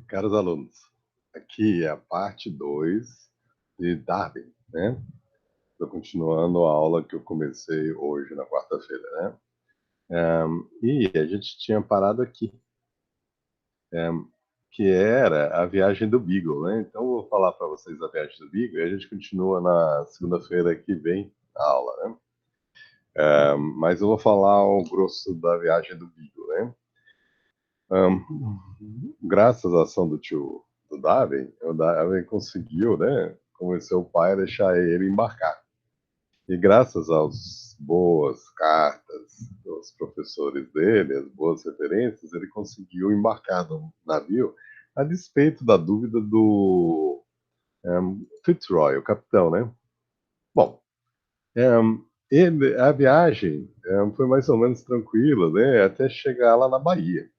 Caros alunos, aqui é a parte 2 de Darwin, né? Estou continuando a aula que eu comecei hoje, na quarta-feira, né? E a gente tinha parado aqui, que era a viagem do Beagle, né? Então, eu vou falar para vocês a viagem do Beagle e a gente continua na segunda-feira que vem a aula, né? Mas eu vou falar o grosso da viagem do Beagle, né? Graças à ação do tio do Darwin, o Darwin conseguiu, né, convencer o pai a deixar ele embarcar. E graças às boas cartas dos professores dele, as boas referências, ele conseguiu embarcar no navio a despeito da dúvida do Fitzroy, o capitão, né? Bom, a viagem foi mais ou menos tranquila, né, até chegar lá na Bahia.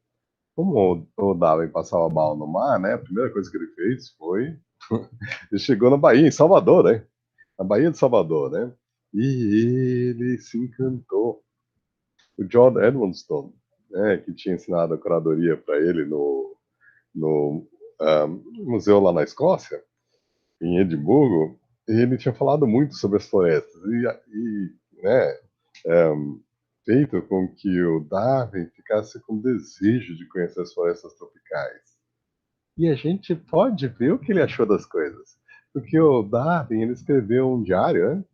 Como o Darwin passava mal no mar, né? A primeira coisa que ele fez foi. Ele chegou na Bahia, em Salvador, né? Na Bahia de Salvador, né? E ele se encantou. O John Edmondson, né, que tinha ensinado a curadoria para ele no museu lá na Escócia, em Edimburgo, ele tinha falado muito sobre as florestas né, feito com que o Darwin ficasse com desejo de conhecer as florestas tropicais. E a gente pode ver o que ele achou das coisas. Porque o Darwin, ele escreveu um diário, né?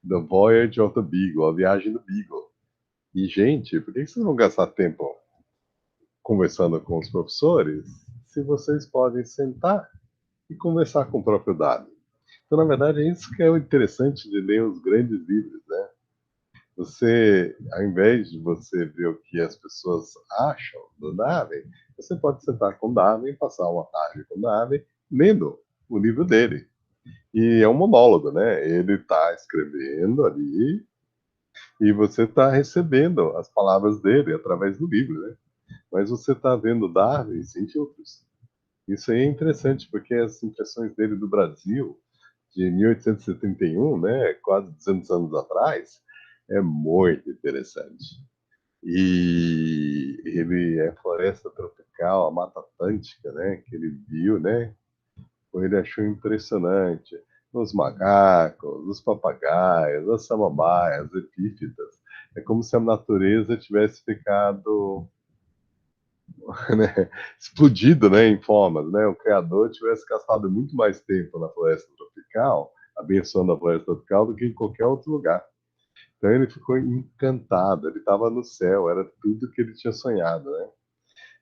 The Voyage of the Beagle, a viagem do Beagle. E, gente, por que vocês vão gastar tempo conversando com os professores se vocês podem sentar e conversar com o próprio Darwin? Então, na verdade, é isso que é o interessante de ler os grandes livros, né? Você, ao invés de você ver o que as pessoas acham do Darwin, você pode sentar com o Darwin, passar uma tarde com o Darwin, lendo o livro dele. E é um monólogo, né? Ele está escrevendo ali e você está recebendo as palavras dele através do livro, né? Mas você está vendo Darwin sem filtros. Isso aí é interessante, porque as impressões dele do Brasil, de 1871, né, quase 200 anos atrás, é muito interessante. E ele é floresta tropical, a Mata Atlântica, né, que ele viu, né, ele achou impressionante. Os macacos, os papagaios, as samambaias, as epífitas. É como se a natureza tivesse ficado né, explodido, né, em formas, né? O criador tivesse gastado muito mais tempo na floresta tropical, abençoando a floresta tropical, do que em qualquer outro lugar. Então ele ficou encantado, ele estava no céu, era tudo que ele tinha sonhado, né?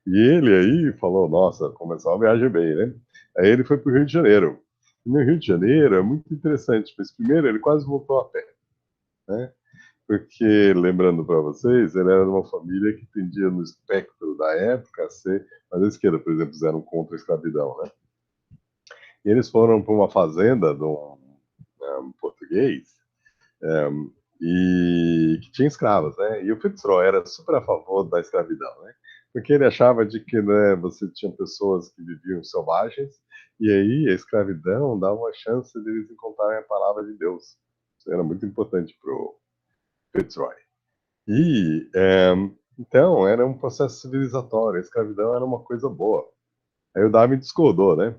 E ele aí falou, nossa, começou a viagem bem, né? Aí ele foi para o Rio de Janeiro. E no Rio de Janeiro é muito interessante, mas primeiro ele quase voltou a pé, né? Porque, lembrando para vocês, ele era de uma família que tendia no espectro da época a ser, mas a esquerda, por exemplo, eram contra a escravidão, né? E eles foram para uma fazenda de um português e que tinha escravos, né? E o Fitzroy era super a favor da escravidão, né? Porque ele achava de que, né, você tinha pessoas que viviam selvagens e aí a escravidão dava uma chance de eles encontrarem a palavra de Deus. Isso era muito importante para o Fitzroy. E então era um processo civilizatório. A escravidão era uma coisa boa. Aí o Darwin discordou, né?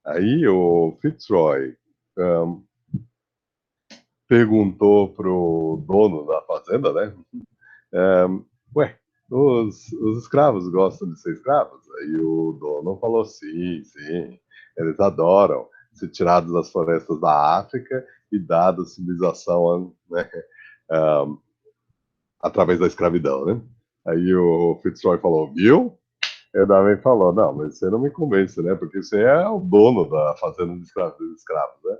Aí o Fitzroy um, perguntou pro dono da fazenda, né? Ué, os escravos gostam de ser escravos? Aí o dono falou: sim, sim, eles adoram ser tirados das florestas da África e dado civilização, né, um, através da escravidão, né? Aí o Fitzroy falou: viu? Ele também falou: não, mas você não me convence, né? Porque você é o dono da fazenda dos escravos, né?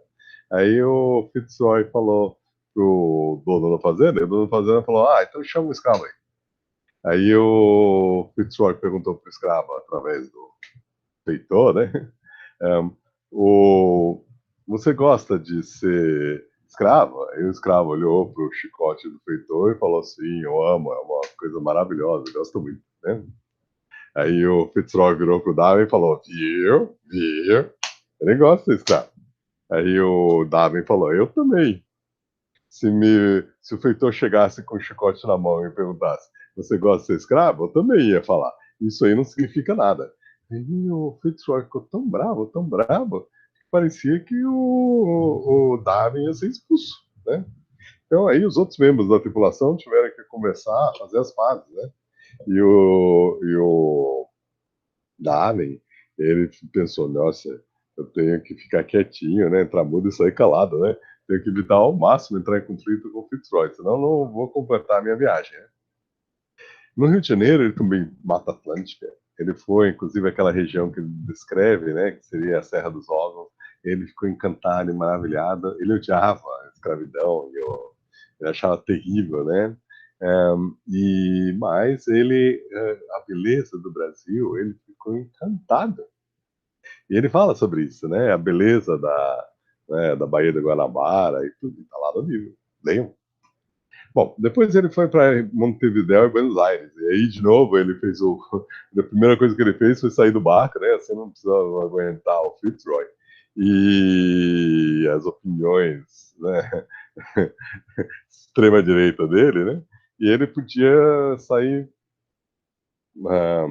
Aí o Fitzroy falou pro dono da fazenda, e o dono da fazenda falou: ah, então chama o escravo aí. Aí o Fitzroy perguntou pro escravo, através do feitor, né? Um, o, você gosta de ser escravo? Aí o escravo olhou pro chicote do feitor e falou assim: eu amo, é uma coisa maravilhosa, eu gosto muito, né? Aí o Fitzroy virou pro Darwin e falou: viu, viu, ele gosta de escravo. Aí o Darwin falou: eu também. Se o feitor chegasse com o chicote na mão e perguntasse: você gosta de ser escravo? Eu também ia falar. Isso aí não significa nada. Aí o Fitzroy ficou tão bravo, que parecia que o Darwin ia ser expulso, né? Então aí os outros membros da tripulação tiveram que começar a fazer as pazes, né? E o Darwin, ele pensou, nossa, eu tenho que ficar quietinho, né? Entrar mudo e sair calado, né? Tenho que evitar ao máximo entrar em conflito com o Fitzroy, senão não vou completar a minha viagem, né? No Rio de Janeiro, ele também Mata Atlântica. Ele foi, inclusive, aquela região que ele descreve, né, que seria a Serra dos Órgãos. Ele ficou encantado e maravilhado. Ele odiava a escravidão, ele achava terrível, né? Mas ele, a beleza do Brasil, ele ficou encantado. E ele fala sobre isso, né? A beleza da Baía do Guanabara e tudo, está lá no livro. Leiam. Bom, depois ele foi para Montevidéu e Buenos Aires. E aí, de novo, ele fez o. A primeira coisa que ele fez foi sair do barco, né? Você não precisa aguentar o Fitzroy. E as opiniões, né? Extrema-direita dele, né? E ele podia sair ah,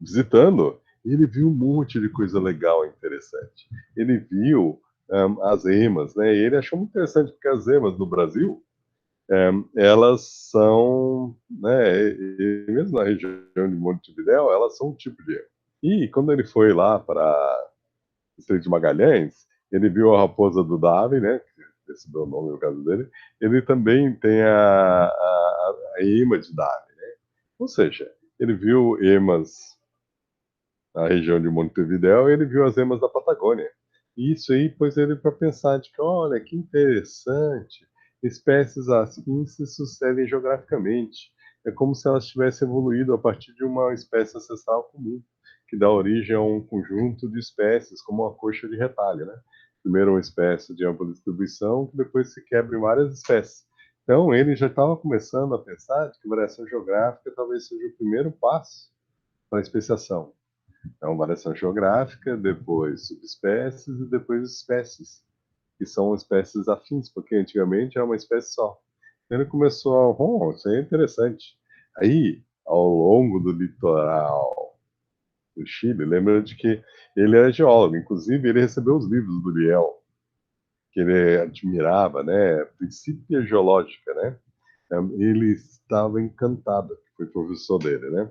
visitando. E ele viu um monte de coisa legal e interessante. Ele viu as emas, né? E ele achou muito interessante, porque as emas no Brasil elas são, né, e mesmo na região de Montevidéu, elas são um tipo de erro. E quando ele foi lá para o Estreito de Magalhães, ele viu a raposa do Darwin, né, que esse é o nome no caso dele, ele também tem a ema de Darwin, né? Ou seja, ele viu emas na região de Montevidéu e ele viu as emas da Patagônia. E isso aí pôs ele para pensar de que, olha, que interessante, espécies assim se sucedem geograficamente. É como se elas tivessem evoluído a partir de uma espécie ancestral comum, que dá origem a um conjunto de espécies, como a coxa de retalho, né? Primeiro uma espécie de ampla distribuição, que depois se quebra em várias espécies. Então ele já estava começando a pensar de que variação geográfica talvez seja o primeiro passo para a especiação. Então, variação geográfica, depois subespécies e depois espécies, que são espécies afins, porque antigamente era uma espécie só. Ele começou a, isso aí é interessante. Aí, ao longo do litoral do Chile, lembra de que ele era geólogo, inclusive ele recebeu os livros do Liel, que ele admirava, né, Principia Geológica, né? Ele estava encantado, foi professor dele, né?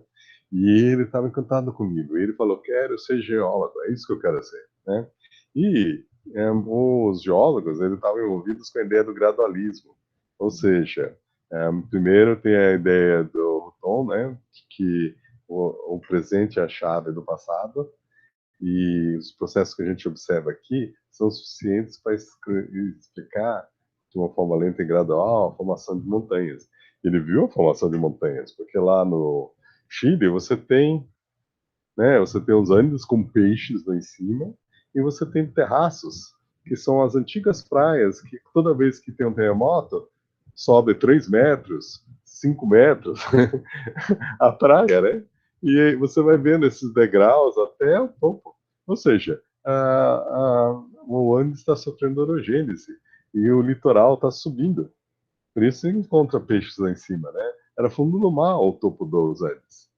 E ele estava encantado comigo. E ele falou: quero ser geólogo, é isso que eu quero ser, né? E os geólogos eles estavam envolvidos com a ideia do gradualismo, ou seja, primeiro tem a ideia do Houghton, né, que o presente é a chave do passado, e os processos que a gente observa aqui são suficientes para explicar de uma forma lenta e gradual a formação de montanhas. Ele viu a formação de montanhas, porque lá no Chile você tem, né, você tem os Andes com peixes lá em cima e você tem terraços, que são as antigas praias que toda vez que tem um terremoto sobe 3 metros, 5 metros a praia, né? E aí você vai vendo esses degraus até o topo. Ou seja, o Andes está sofrendo orogênese e o litoral está subindo. Por isso você encontra peixes lá em cima, né? Era fundo do mar o topo dos Andes.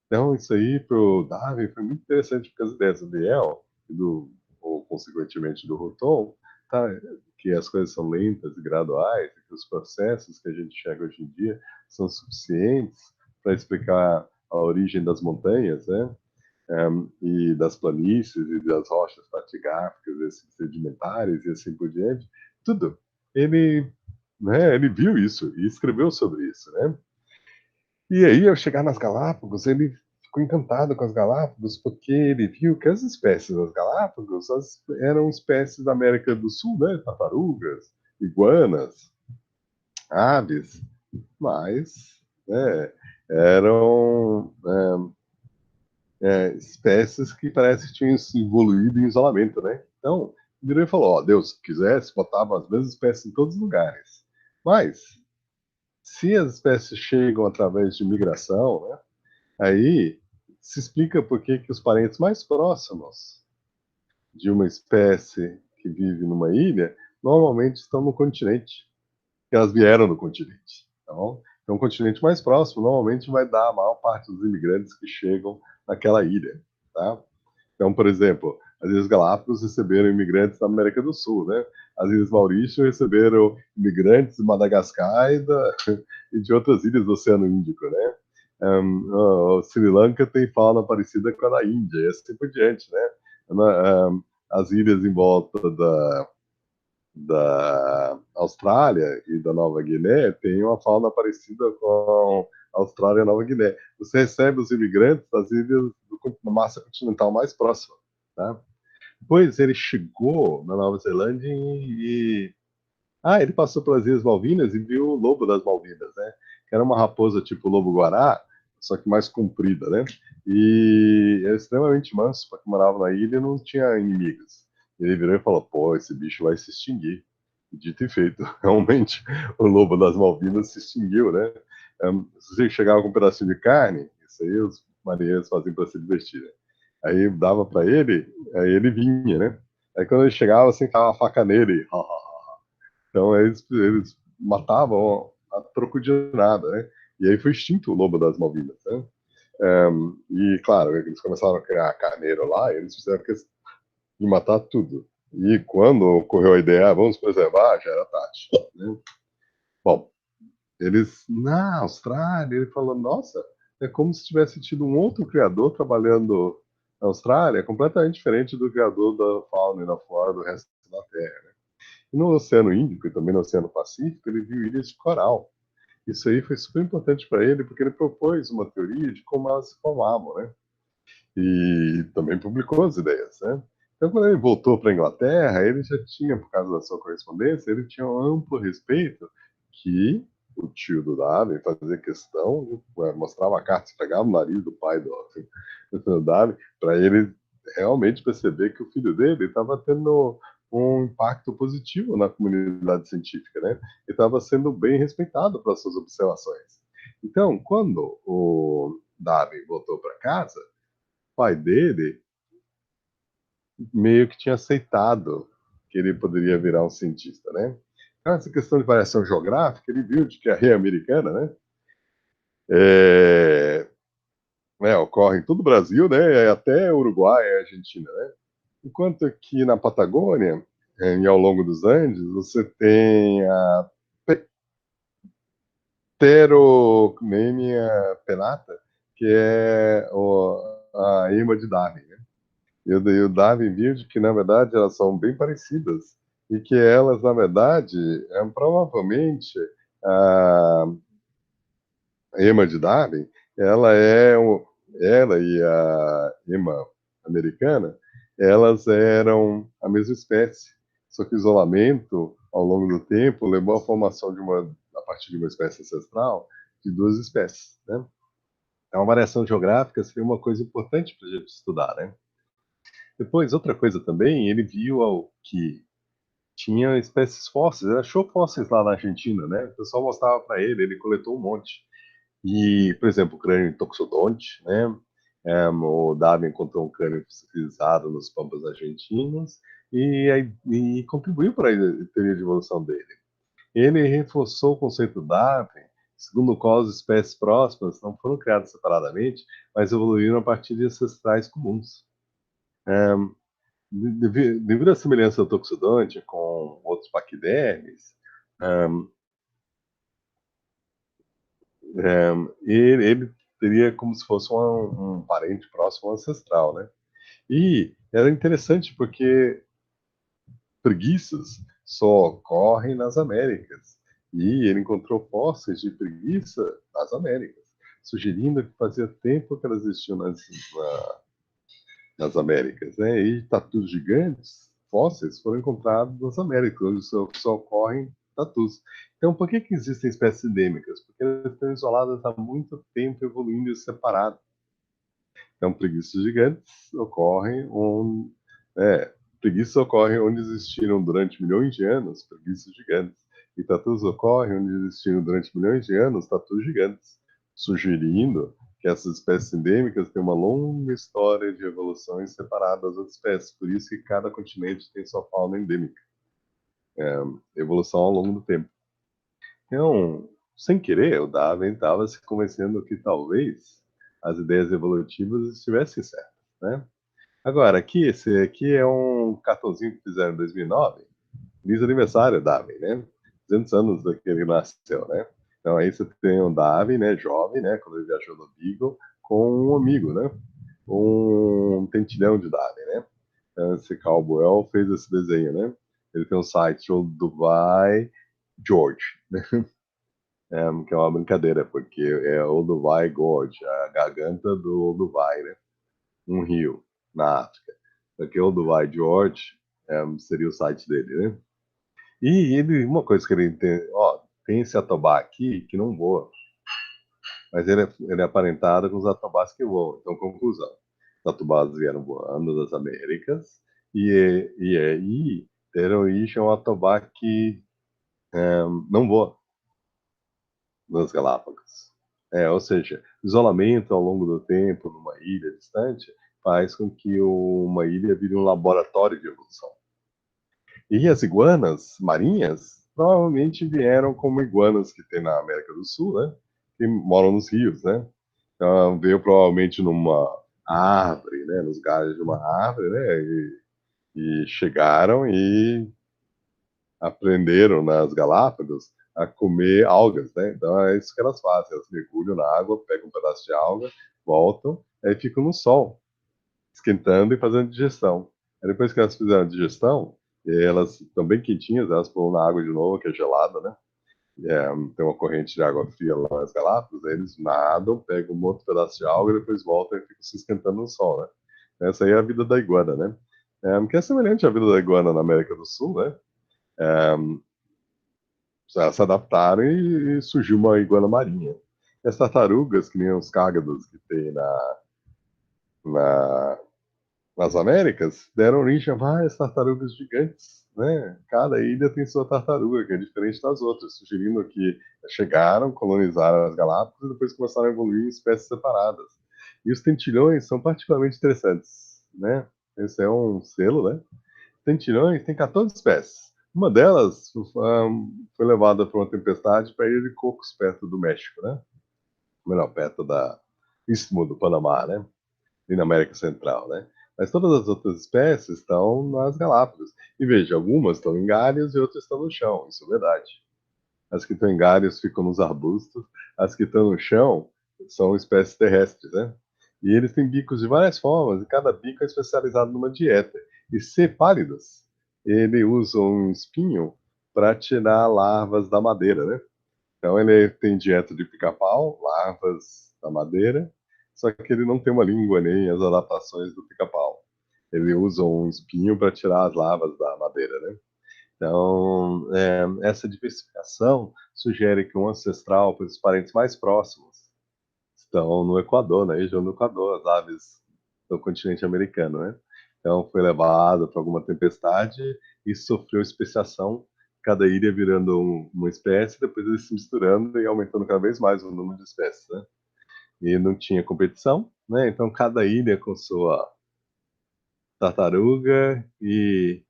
Então, isso aí para o Darwin foi muito interessante, porque as ideias do Liel, ou consequentemente do Houghton, tá, que as coisas são lentas e graduais, e que os processos que a gente enxerga hoje em dia são suficientes para explicar a origem das montanhas, né? E das planícies e das rochas estratigráficas, sedimentares e assim por diante, tudo. Ele, né, ele viu isso e escreveu sobre isso, né? E aí, ao chegar nas Galápagos, ele ficou encantado com as Galápagos, porque ele viu que as espécies das Galápagos eram espécies da América do Sul, né? Tartarugas, iguanas, aves, mas né, eram espécies que parece que tinham se evoluído em isolamento, né? Então, virou e falou: ó, Deus, se quisesse, botava as mesmas espécies em todos os lugares. Mas, se as espécies chegam através de migração, né? Aí se explica por que os parentes mais próximos de uma espécie que vive numa ilha normalmente estão no continente, que elas vieram do continente. Então, o continente mais próximo normalmente vai dar a maior parte dos imigrantes que chegam naquela ilha. Tá? Então, por exemplo, as Ilhas Galápagos receberam imigrantes da América do Sul, né? As Ilhas Maurício receberam imigrantes de Madagascar e de outras ilhas do Oceano Índico, né? O Sri Lanka tem fauna parecida com a da Índia, e assim por diante, né? As ilhas em volta da Austrália e da Nova Guiné têm uma fauna parecida com a Austrália e a Nova Guiné. Você recebe os imigrantes das ilhas da massa continental mais próxima, tá? Depois ele chegou na Nova Zelândia ele passou pelas Ilhas Malvinas e viu o lobo das Malvinas, né? Que era uma raposa tipo lobo-guará, só que mais comprida, né? E era extremamente manso, porque morava na ilha e não tinha inimigos. Ele virou e falou: pô, esse bicho vai se extinguir. E dito e feito, realmente o lobo das Malvinas se extinguiu, né? Se você chegava com um pedacinho de carne, isso aí os marinheiros faziam para se divertir, né? Aí dava para ele, aí ele vinha, né? Aí quando ele chegava, assim, tava a faca nele. Então eles matavam a troco de nada, né? E aí foi extinto o lobo das Malvinas, né? E claro, eles começaram a criar carneiro lá, e eles fizeram questão de matar tudo. E quando ocorreu a ideia, vamos preservar, já era tarde, né? Bom, eles na Austrália, ele falou, nossa, é como se tivesse tido um outro criador trabalhando na Austrália, completamente diferente do criador da fauna e da flora do resto da Terra. E no Oceano Índico e também no Oceano Pacífico, ele viu ilhas de coral. Isso aí foi super importante para ele, porque ele propôs uma teoria de como elas se formavam, né? E também publicou as ideias, né? Então, quando ele voltou para a Inglaterra, ele já tinha, por causa da sua correspondência, ele tinha um amplo respeito que o tio do Darwin fazia questão, mostrava a carta, pegava o nariz do pai do Darwin, para ele realmente perceber que o filho dele estava tendo um impacto positivo na comunidade científica, né? E estava sendo bem respeitado pelas suas observações. Então, quando o Darwin voltou para casa, o pai dele meio que tinha aceitado que ele poderia virar um cientista, né? Então, essa questão de variação geográfica, ele viu de que a rei americana, né, é, ocorre em todo o Brasil, né, até Uruguai e Argentina, né? Enquanto que na Patagônia e ao longo dos Andes, você tem a Pterocnêmia penata, que é a imã de Darwin, né? E o Darwin viu de que, na verdade, elas são bem parecidas e que elas, na verdade, provavelmente a ema de Darwin, ela e a ema americana, elas eram a mesma espécie, só que o isolamento ao longo do tempo levou à formação a partir de uma espécie ancestral, de duas espécies, né? Então, a variação geográfica seria uma coisa importante para a gente estudar, né? Depois, outra coisa também, ele viu que tinha espécies fósseis, ele achou fósseis lá na Argentina, né? O pessoal mostrava para ele, ele coletou um monte. E, por exemplo, o crânio de Toxodonte, né? O Darwin encontrou um crânio fossilizado nos pampas argentinos e contribuiu para a teoria de evolução dele. Ele reforçou o conceito Darwin, segundo o qual as espécies próximas não foram criadas separadamente, mas evoluíram a partir de ancestrais comuns. Devido à semelhança do Toxodonte com outros paquidermes, um, ele teria como se fosse um parente próximo ancestral, né? E era interessante porque preguiças só ocorrem nas Américas. E ele encontrou fósseis de preguiça nas Américas, sugerindo que fazia tempo que elas existiam nas Américas, né? E tatus gigantes, fósseis, foram encontrados nas Américas, onde só ocorrem tatus. Então, por que existem espécies endêmicas? Porque elas estão isoladas há muito tempo, evoluindo separadas. Então, preguiças gigantes é, preguiças ocorrem onde existiram durante milhões de anos preguiças gigantes. E tatus ocorrem onde existiram durante milhões de anos tatus gigantes, sugerindo que essas espécies endêmicas têm uma longa história de evoluções separadas das outras espécies. Por isso que cada continente tem sua fauna endêmica. Evolução ao longo do tempo. Então, sem querer, o Darwin estava se convencendo que talvez as ideias evolutivas estivessem certas, né? Agora, esse aqui é um cartãozinho que fizeram em 2009. Feliz aniversário, Darwin, né? 200 anos que ele nasceu, né? Então aí você tem o Darwin, né, jovem, né, quando ele viajou no Beagle, com um amigo, né? Um tentilhão de Darwin, né? Então, esse Caldwell fez esse desenho, né? Ele tem um site, o Dubai George, né? Que é uma brincadeira, porque é o Dubai Gorge, a garganta do Dubai, né? Um rio na África. Porque o Dubai George seria o site dele, né? E ele, uma coisa que ele tem, ó, tem esse atobá aqui que não voa, mas ele é aparentado com os atobás que voam. Então, conclusão: os atobás vieram voando das Américas e aí deram origem ao atobá que não voa nas Galápagos. Ou seja, isolamento ao longo do tempo numa ilha distante faz com que uma ilha vire um laboratório de evolução. E as iguanas marinhas provavelmente vieram como iguanas que tem na América do Sul, né? Que moram nos rios, né? Então, veio provavelmente numa árvore, né? Nos galhos de uma árvore, né? E chegaram e aprenderam nas Galápagos a comer algas, né? Então é isso que elas fazem. Elas mergulham na água, pegam um pedaço de alga, voltam, aí ficam no sol, esquentando e fazendo digestão. Aí depois que elas fizeram a digestão, e elas estão bem quentinhas, elas vão na água de novo, que é gelada, né? Tem uma corrente de água fria lá nas Galápagos, aí eles nadam, pegam um outro pedaço de alga, depois voltam e ficam se esquentando no sol, né? Essa aí é a vida da iguana, né? Que é semelhante à vida da iguana na América do Sul, né? É, elas se adaptaram e surgiu uma iguana marinha. E as tartarugas, que nem os cágados que tem na, nas Américas, deram origem a várias tartarugas gigantes, né? Cada ilha tem sua tartaruga, que é diferente das outras, sugerindo que chegaram, colonizaram as Galápagos e depois começaram a evoluir em espécies separadas. E os tentilhões são particularmente interessantes, né? Esse é um selo, né? Tentilhões tem 14 espécies. Uma delas foi levada por uma tempestade para a Ilha de Cocos, perto do México, né? Melhor, perto da Istmo do Panamá, né? E na América Central, né? Mas todas as outras espécies estão nas Galápagos. E veja, algumas estão em galhos e outras estão no chão, isso é verdade. As que estão em galhos ficam nos arbustos, as que estão no chão são espécies terrestres, né? E eles têm bicos de várias formas, e cada bico é especializado numa dieta. E cefálidos, ele usa um espinho para tirar larvas da madeira, né? Então ele tem dieta de pica-pau, larvas da madeira, só que ele não tem uma língua nem as adaptações do pica-pau. Ele usa um espinho para tirar as larvas da madeira, né? Então, essa diversificação sugere que um ancestral para os parentes mais próximos estão no Equador, na região do Equador, as aves do continente americano, né? Então, foi levado para alguma tempestade e sofreu especiação, cada ilha virando uma espécie, depois eles se misturando e aumentando cada vez mais o número de espécies, né? E não tinha competição, né? Então, cada ilha com sua tartaruga e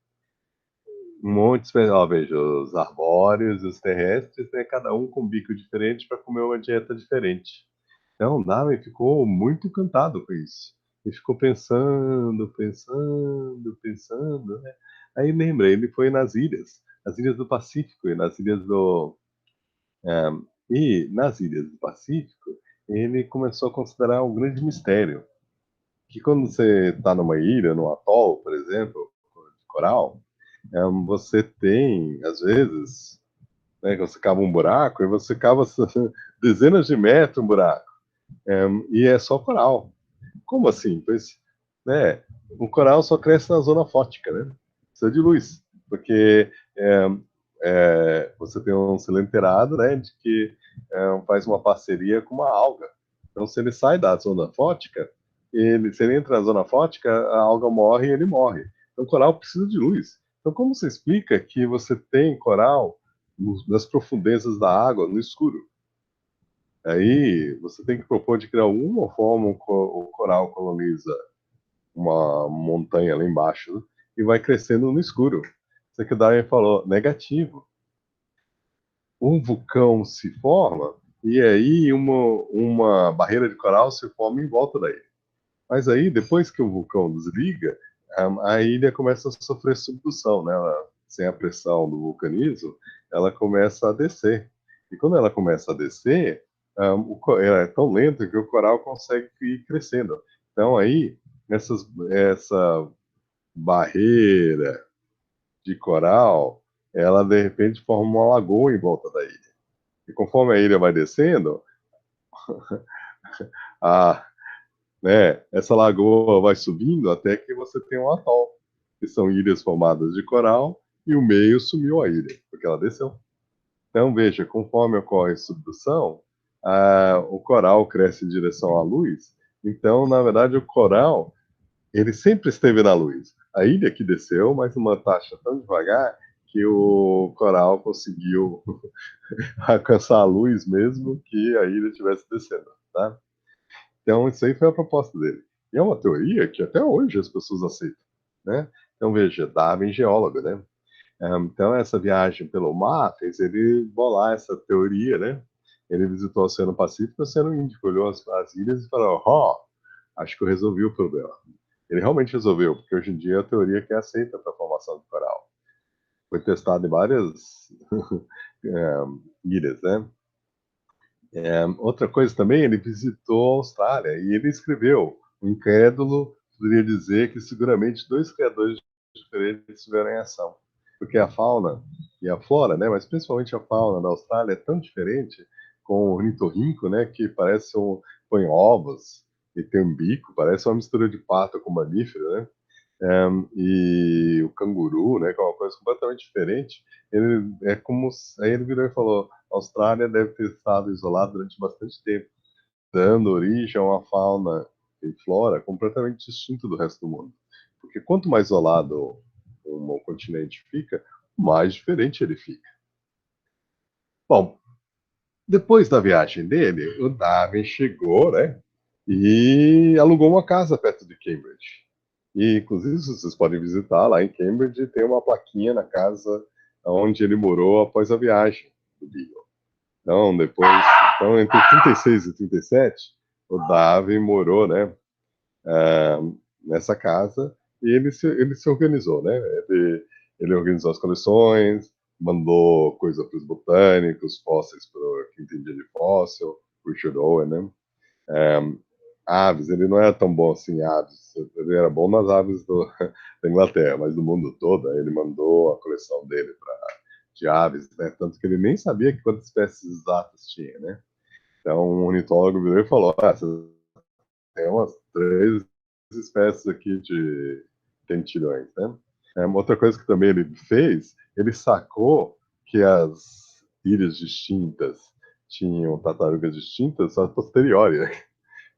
um monte de espécies. Ó, veja, os arbóreos e os terrestres, né? Cada um com um bico diferente para comer uma dieta diferente. Então, Darwin ficou muito encantado com isso. Ele ficou pensando, né? Aí lembra, ele foi nas ilhas do Pacífico e nas ilhas do nas ilhas do Pacífico, ele começou a considerar um grande mistério, que quando você está numa ilha, num atol, por exemplo, de coral, você tem, às vezes, né, que você cava um buraco e você cava dezenas de metros um buraco, e é só coral. Como assim? Pois, né, o coral só cresce na zona fótica, né? Precisa de luz, porque você tem um cilinterado, né, de que faz uma parceria com uma alga. Então, se ele sai da zona fótica, se ele entra na zona fótica, a alga morre e ele morre. Então, o coral precisa de luz. Então, como você explica que você tem coral nas profundezas da água, no escuro? Aí você tem que propor de criar alguma forma o coral coloniza uma montanha lá embaixo, né? E vai crescendo no escuro. Isso que o Darwin falou, negativo. Um vulcão se forma e aí uma barreira de coral se forma em volta daí. Mas aí, depois que o vulcão desliga, a ilha começa a sofrer subdução, né? Sem a pressão do vulcanismo, ela começa a descer. E quando ela começa a descer, ela é tão lenta que o coral consegue ir crescendo. Então aí, essa barreira de coral, ela de repente forma uma lagoa em volta da ilha. E conforme a ilha vai descendo, a, essa lagoa vai subindo até que você tem um atol, que são ilhas formadas de coral, e o meio sumiu a ilha, porque ela desceu. Então, veja, conforme ocorre a subdução, o coral cresce em direção à luz. Então, na verdade, o coral, ele sempre esteve na luz. A ilha que desceu, mas numa taxa tão devagar que o coral conseguiu alcançar a luz mesmo que a ilha estivesse descendo, tá? Então, isso aí foi a proposta dele. E é uma teoria que até hoje as pessoas aceitam, né? Então, veja, Darwin, geólogo, né? Então, essa viagem pelo mar fez ele bolar essa teoria, né? Ele visitou o Oceano Pacífico e o Oceano Índico, olhou as ilhas e falou: ó, acho que eu resolvi o problema. Ele realmente resolveu, porque hoje em dia é a teoria que é aceita para a formação do coral. Foi testado em várias ilhas, né? Outra coisa também, ele visitou a Austrália e ele escreveu: o incrédulo poderia dizer que seguramente dois criadores diferentes estiveram em ação, porque a fauna e a flora, né, mas principalmente a fauna da Austrália é tão diferente, com o ornitorrinco, né, que parece põe ovos e tem um bico, parece uma mistura de pato com mamífero, né? E o canguru, né, que é uma coisa completamente diferente, ele é como aí ele virou e falou: a Austrália deve ter estado isolada durante bastante tempo, dando origem a uma fauna e flora completamente distinta do resto do mundo. Porque quanto mais isolado um continente fica, mais diferente ele fica. Bom, depois da viagem dele, o Darwin chegou, né, e alugou uma casa perto de Cambridge. E, inclusive, vocês podem visitar lá em Cambridge, tem uma plaquinha na casa onde ele morou após a viagem do Beagle. Então, entre 36 e 37, o Darwin morou, né, nessa casa e ele se organizou, né? Ele organizou as coleções, mandou coisa para os botânicos, fósseis para quem entendia de fóssil, Richard Owen, né? Aves, ele não era tão bom assim em aves, ele era bom nas aves da Inglaterra, mas do mundo todo, ele mandou a coleção dele de aves, né? Tanto que ele nem sabia que quantas espécies exatas tinha, né? Então, um ornitólogo virou e falou: você tem umas 3 espécies aqui de tentilhões, né? Outra coisa que também ele fez, ele sacou que as ilhas distintas tinham tartarugas distintas a posteriori, né?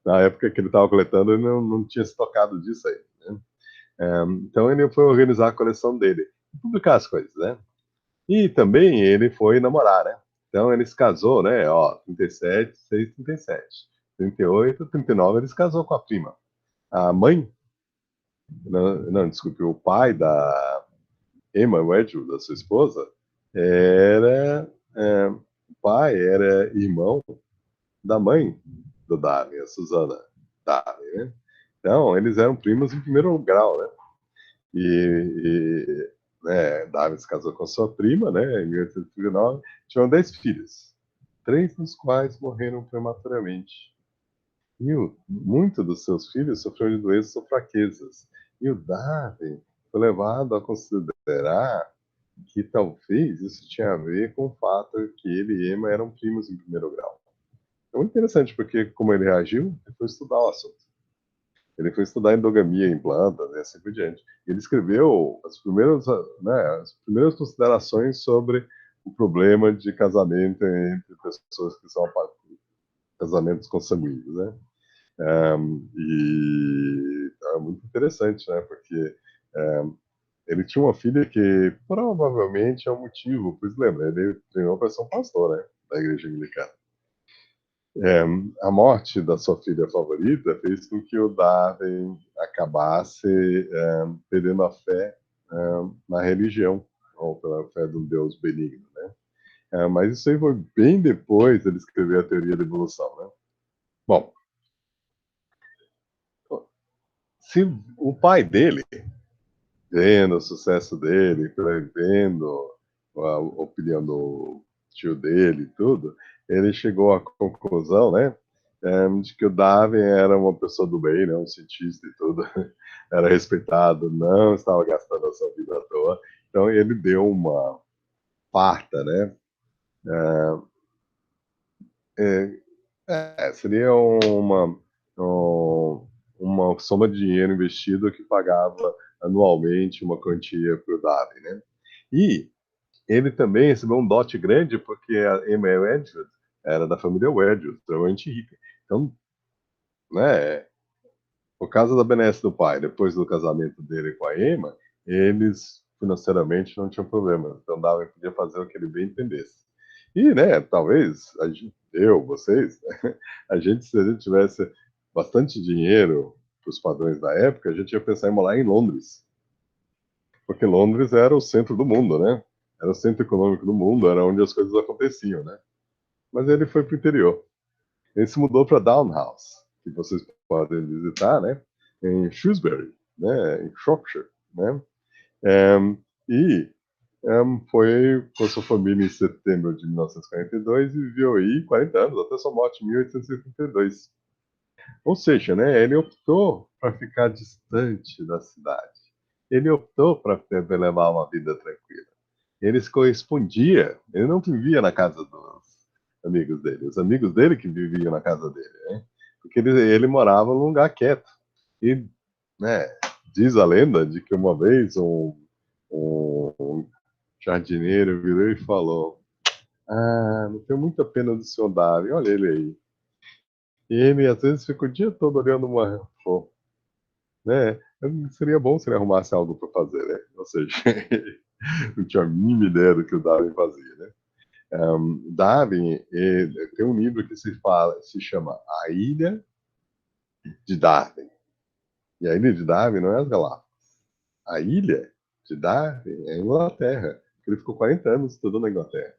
Na época que ele estava coletando, ele não tinha se tocado disso aí, né? Então ele foi organizar a coleção dele, publicar as coisas, né? E também ele foi namorar, né? Então ele se casou, né? Ó, 37, 6, 37. 38, 39, ele se casou com a prima. A mãe, não, desculpe, o pai da Emma Wedgwood, da sua esposa, o pai era irmão da mãe do Darwin, a Susana Darwin, né? Então, eles eram primos em primeiro grau, né? Darwin se casou com sua prima, né, em 1839, tiveram 10 filhos, 3 dos quais morreram prematuramente. E muitos dos seus filhos sofreram de doenças ou fraquezas. E o Darwin foi levado a considerar que talvez isso tinha a ver com o fato que ele e Emma eram primos em primeiro grau. É muito interessante, porque como ele reagiu, ele foi estudar o assunto. Ele foi estudar endogamia em plantas e assim por diante. Ele escreveu as primeiras considerações sobre o problema de casamento entre pessoas que são casamentos consanguíneos, né? E é muito interessante, né? Porque ele tinha uma filha que provavelmente é o motivo, pois lembra, ele treinou para ser um pastor, né? Da igreja anglicana. É, a morte da sua filha favorita fez com que o Darwin acabasse perdendo a fé na religião, ou pela fé de um Deus benigno, né? Mas isso aí foi bem depois ele escrever a teoria da evolução, né? Bom, Se o pai dele, vendo o sucesso dele, vendo a opinião do tio dele e tudo, ele chegou à conclusão, né, de que o Darwin era uma pessoa do bem, né, um cientista e tudo, era respeitado, não estava gastando a sua vida à toa. Então ele deu uma farta, né? É, seria uma soma de dinheiro investido que pagava anualmente uma quantia para o Darwin, né? E ele também recebeu um dote grande porque a Emma Wedgwood era da família Wedgwood, extremamente rica. Então, né, por causa da benesse do pai, depois do casamento dele com a Emma, eles financeiramente não tinham problema. Então, Darwin podia fazer o que ele bem entendesse. E, né, talvez eu, vocês, a gente, se a gente tivesse bastante dinheiro para os padrões da época, a gente ia pensar em morar em Londres. Porque Londres era o centro do mundo, né? Era o centro econômico do mundo, era onde as coisas aconteciam, né? Mas ele foi para o interior. Ele se mudou para Downhouse, que vocês podem visitar, né? Em Shrewsbury, né? Em Shropshire, né? Um, e foi com sua família em setembro de 1942 e viveu aí 40 anos, até sua morte em 1882. Ou seja, né, ele optou para ficar distante da cidade. Ele optou para levar uma vida tranquila. Ele se correspondia, ele não vivia na casa dos amigos dele, os amigos dele que viviam na casa dele, né? Porque ele morava num lugar quieto. E, né, diz a lenda de que uma vez um jardineiro virou e falou: Ah, não tenho muita pena do senhor Darwin, olha ele aí. E ele às vezes fica o dia todo olhando uma flor, né? Seria bom se ele arrumasse algo para fazer, né? Ou seja, não tinha a mínima ideia do que o Darwin fazia, né? Darwin tem um livro que se chama A Ilha de Darwin. E a Ilha de Darwin não é as Galápagos. A Ilha de Darwin é a Inglaterra. Ele ficou 40 anos estudando na Inglaterra.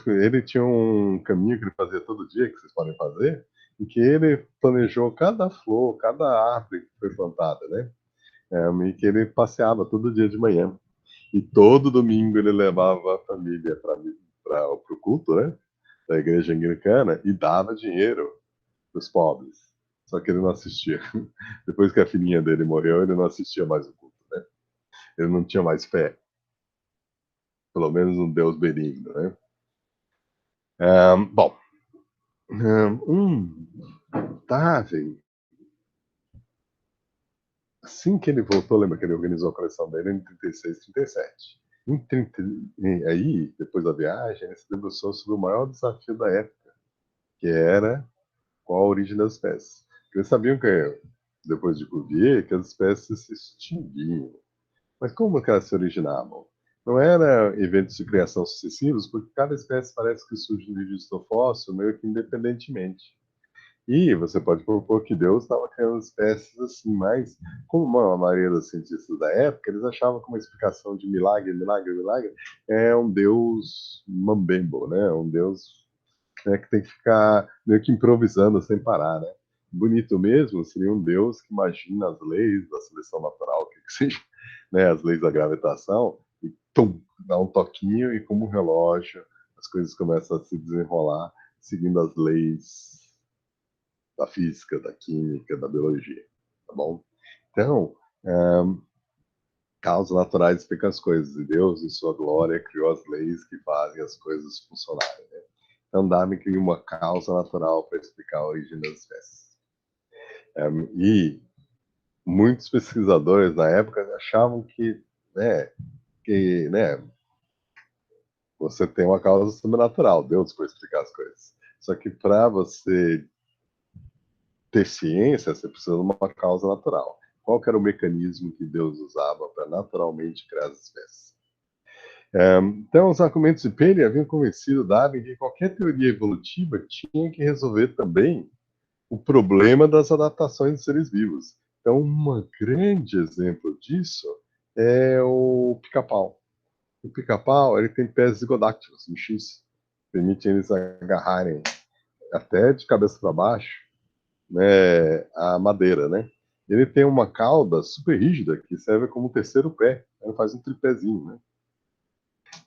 Ele tinha um caminho que ele fazia todo dia, que vocês podem fazer, em que ele planejou cada flor, cada árvore que foi plantada, né? E que ele passeava todo dia de manhã. E todo domingo ele levava a família para o culto, né? Da igreja anglicana e dava dinheiro para os pobres. Só que ele não assistia. Depois que a filhinha dele morreu, ele não assistia mais o culto, né? Ele não tinha mais fé. Pelo menos um Deus benigno, né? Bom, Darwin, assim que ele voltou, lembra que ele organizou a coleção dele em 36, 37. Em 30, aí, depois da viagem, ele se debruçou sobre o maior desafio da época, que era qual a origem das espécies. Eles sabiam que, depois de Cuvier, que as espécies se extinguiam. Mas como que elas se originavam? Não eram eventos de criação sucessivos, porque cada espécie parece que surge no registro fóssil meio que independentemente. E você pode propor que Deus estava criando espécies assim, mas como a maioria dos cientistas da época, eles achavam que uma explicação de milagre, milagre, milagre é um Deus mambembo, né? Um Deus, né, que tem que ficar meio que improvisando sem parar, né? Bonito mesmo seria um Deus que imagina as leis da seleção natural, que seja, né, as leis da gravitação, e tum, dá um toquinho e como um relógio as coisas começam a se desenrolar seguindo as leis da física, da química, da biologia, tá bom? Então, causas naturais explicam as coisas, e Deus, em sua glória, criou as leis que fazem as coisas funcionarem, né? Então, Darwin criou uma causa natural para explicar a origem das espécies. E muitos pesquisadores na época achavam que você tem uma causa sobrenatural, Deus foi explicar as coisas. Só que para você ter ciência, você precisa de uma causa natural. Qual que era o mecanismo que Deus usava para naturalmente criar as espécies? Então, os argumentos de Penny haviam convencido Darwin que qualquer teoria evolutiva tinha que resolver também o problema das adaptações de seres vivos. Então, um grande exemplo disso é o pica-pau. O pica-pau ele tem pés zigodáctilos, um X, permitem eles agarrarem até de cabeça para baixo, né, a madeira, né? ele tem uma cauda super rígida que serve como um terceiro pé. Ele faz um tripézinho, né?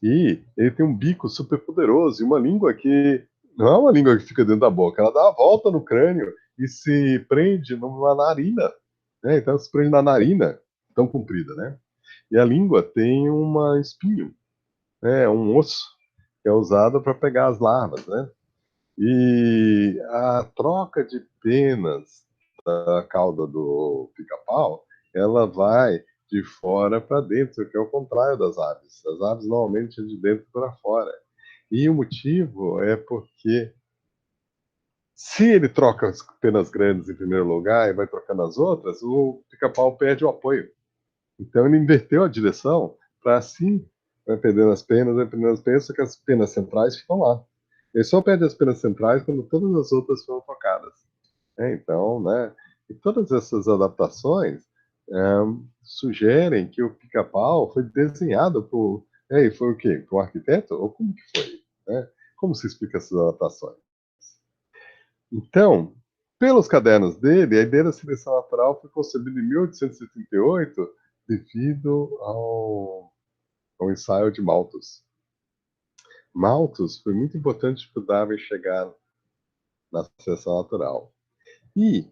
E ele tem um bico super poderoso e uma língua que não é uma língua que fica dentro da boca, ela dá a volta no crânio e se prende numa narina, né? Então se prende na narina, tão comprida, né? E a língua tem uma espinho, né? Um osso que é usado para pegar as larvas, né? E a troca de penas da cauda do pica-pau, ela vai de fora para dentro, que é o contrário das aves. As aves normalmente é de dentro para fora. E o motivo é porque se ele troca as penas grandes em primeiro lugar e vai trocando as outras, o pica-pau perde o apoio. Então ele inverteu a direção para assim, vai perdendo as penas, só que as penas centrais ficam lá. Ele só perde as penas centrais quando todas as outras foram trocadas. Então, né, e todas essas adaptações sugerem que o pica-pau foi desenhado por. E foi o quê? Por um arquiteto? Ou como que foi? Né? Como se explica essas adaptações? Então, pelos cadernos dele, a ideia da seleção natural foi concebida em 1878 devido ao ensaio de Malthus. Malthus foi muito importante para o Darwin chegar na seleção natural. E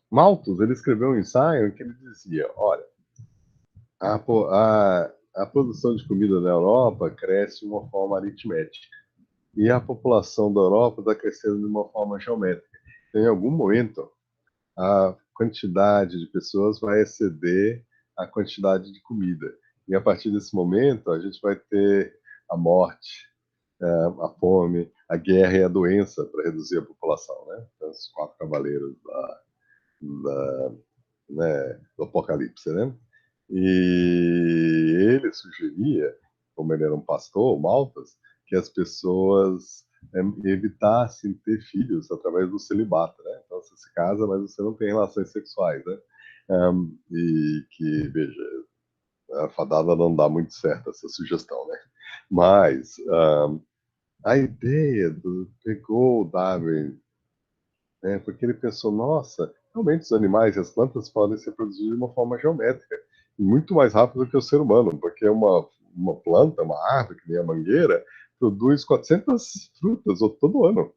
Malthus ele escreveu um ensaio em que ele dizia: olha, a produção de comida na Europa cresce de uma forma aritmética e a população da Europa está crescendo de uma forma geométrica. Então, em algum momento, a quantidade de pessoas vai exceder a quantidade de comida. E a partir desse momento, a gente vai ter a morte, a fome, a guerra e a doença para reduzir a população, né? Então, os quatro cavaleiros da, né, do Apocalipse, né? E ele sugeria, como ele era um pastor, Maltas, que as pessoas evitassem ter filhos através do celibato, né? Então você se casa, mas você não tem relações sexuais, né? E que, veja, a fadada não dá muito certo essa sugestão, né? Mas a ideia pegou o Darwin, né? Porque ele pensou, nossa, realmente os animais e as plantas podem se reproduzir de uma forma geométrica, e muito mais rápido que o ser humano, porque uma planta, uma árvore, que nem a mangueira, produz 400 frutas todo ano.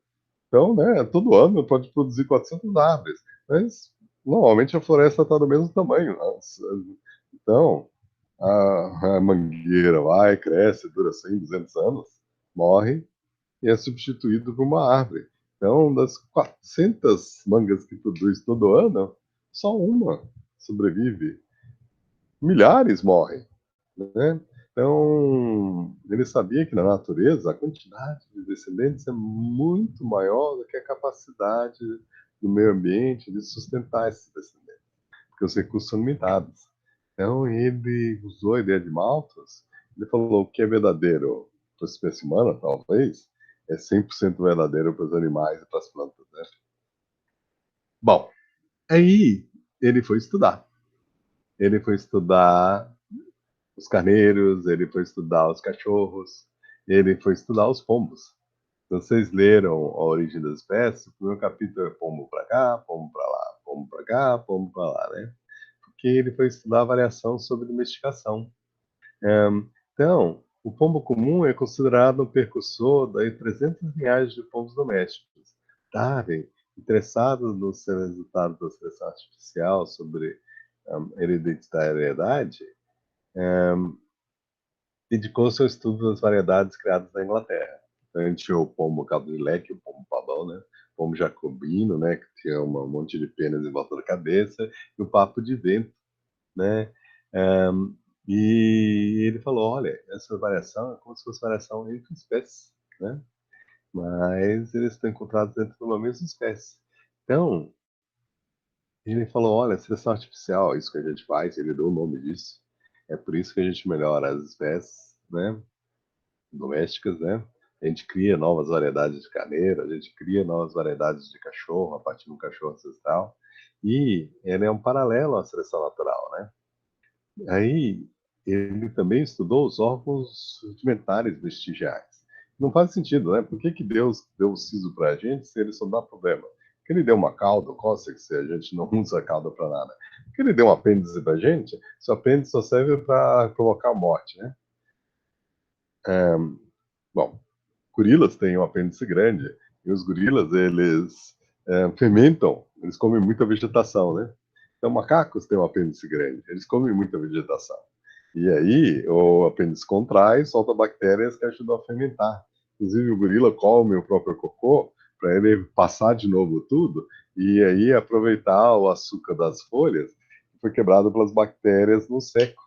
Então, né, todo ano pode produzir 400 árvores, mas normalmente a floresta está do mesmo tamanho. Então, a mangueira vai, cresce, dura 100, 200 anos, morre, e é substituído por uma árvore. Então, das 400 mangas que produz todo ano, só uma sobrevive. Milhares morrem, né? Então, ele sabia que na natureza a quantidade de descendentes é muito maior do que a capacidade do meio ambiente de sustentar esses descendentes, porque os recursos são limitados. Então, ele usou a ideia de Malthus, ele falou o que é verdadeiro para a espécie humana, talvez, é 100% verdadeiro para os animais e para as plantas, né? Bom, aí ele foi estudar. Ele foi estudar os carneiros, ele foi estudar os cachorros, ele foi estudar os pombos. Se vocês leram A Origem das Espécies, o primeiro capítulo é pombo para cá, pombo para lá, pombo para cá, pombo para lá, né? Porque ele foi estudar a variação sobre domesticação. Então, o pombo comum é considerado um precursor das 300 linhagens de pombos domésticos. Darwin, interessado nos resultados da seleção artificial sobre hereditariedade, dedicou seu estudo das variedades criadas na Inglaterra. Então, a gente tinha o pombo cabo de leque, o pombo pavão, né? O pombo jacobino, né? Que tinha um monte de penas em volta da cabeça, e o papo de vento, né? E ele falou, olha, essa variação é como se fosse variação entre espécies, né? Mas eles estão encontrados dentro de uma mesma espécie. Então, ele falou, olha, seleção artificial, isso que a gente faz, ele deu o nome disso. É por isso que a gente melhora as espécies, né? Domésticas, né? A gente cria novas variedades de carneiro, a gente cria novas variedades de cachorro a partir do cachorro ancestral. E ele é um paralelo à seleção natural, né? Aí ele também estudou os órgãos rudimentares vestigiais. Não faz sentido, né? Por que Deus deu o siso para a gente se ele só dá problema? Que ele deu uma cauda, cócex, se a gente não usa a cauda para nada. Que ele deu um apêndice para a gente, esse apêndice só serve para provocar morte, né? É, bom, gorilas têm um apêndice grande, e os gorilas, eles fermentam, eles comem muita vegetação, né? Então, macacos têm um apêndice grande, eles comem muita vegetação. E aí, o apêndice contrai, solta bactérias que ajudam a fermentar. Inclusive, o gorila come o próprio cocô para ele passar de novo tudo e aí aproveitar o açúcar das folhas que foi quebrado pelas bactérias no seco,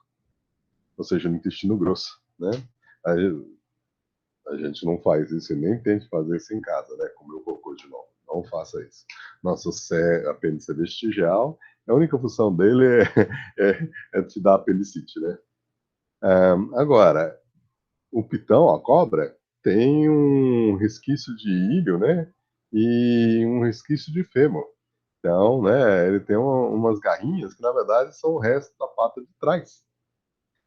ou seja, no intestino grosso, né? A gente não faz isso e nem tente fazer isso em casa, né? Comer o cocô de novo. Não faça isso. Nosso apêndice é vestigial, a única função dele é te dar apendicite, né? Agora, o pitão, a cobra, tem um resquício de ilho, né? E um resquício de fêmur. Então, né, ele tem umas garrinhas que, na verdade, são o resto da pata de trás.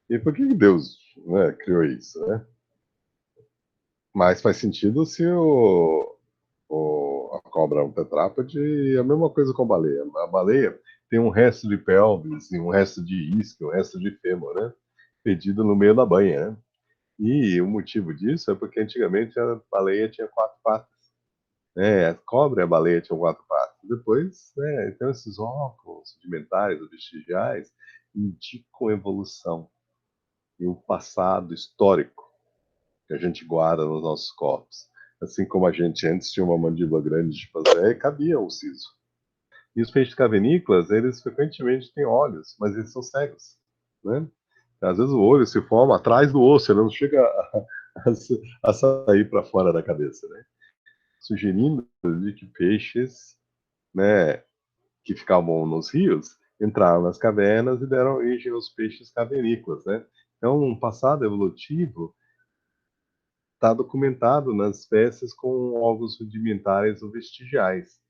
E por que Deus, né, criou isso, né? Mas faz sentido se a cobra é um tetrápode e a mesma coisa com a baleia. A baleia tem um resto de pelvis, um resto de isca, um resto de fêmur, né? Perdido no meio da banha, né? E o motivo disso é porque antigamente a baleia tinha quatro patas. A cobra e a baleia tinham quatro patas. Depois, então esses órgãos sedimentares, ou vestigiais, indicam evolução e o passado histórico que a gente guarda nos nossos corpos. Assim como a gente antes tinha uma mandíbula grande de chimpanzé, cabia o siso. E os peixes cavernícolas, eles frequentemente têm olhos, mas eles são cegos, né? Às vezes o olho se forma atrás do osso, ele não chega a sair para fora da cabeça, né? Sugerindo de que peixes, né, que ficavam nos rios entraram nas cavernas e deram origem aos peixes cavernícolas, né? Então, um passado evolutivo está documentado nas espécies com órgãos rudimentares ou vestigiais.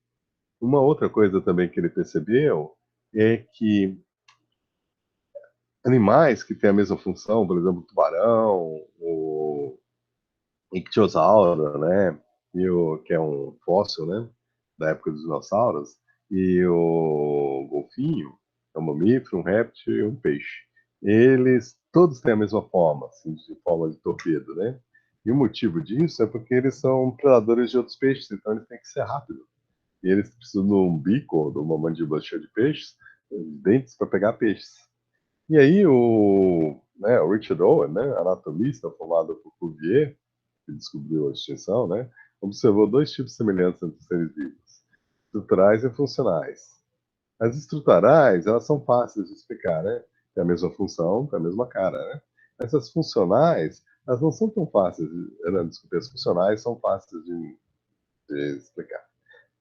Uma outra coisa também que ele percebeu é que animais que têm a mesma função, por exemplo, o tubarão, o ictiosauro, né, que é um fóssil, né, da época dos dinossauros, e o golfinho, é um mamífero, um réptil e um peixe. Eles todos têm a mesma forma, assim, de forma de torpedo, né? E o motivo disso é porque eles são predadores de outros peixes, então eles têm que ser rápidos. E eles precisam de um bico, de uma mandíbula cheia de peixes, dentes para pegar peixes. E aí o Richard Owen, né, anatomista formado por Cuvier, que descobriu a extinção, né, observou dois tipos de semelhança entre os seres vivos, estruturais e funcionais. As estruturais, elas são fáceis de explicar, né? Tem a mesma função, tem a mesma cara, né? Essas funcionais, elas não são tão fáceis, desculpe, as funcionais são fáceis de explicar.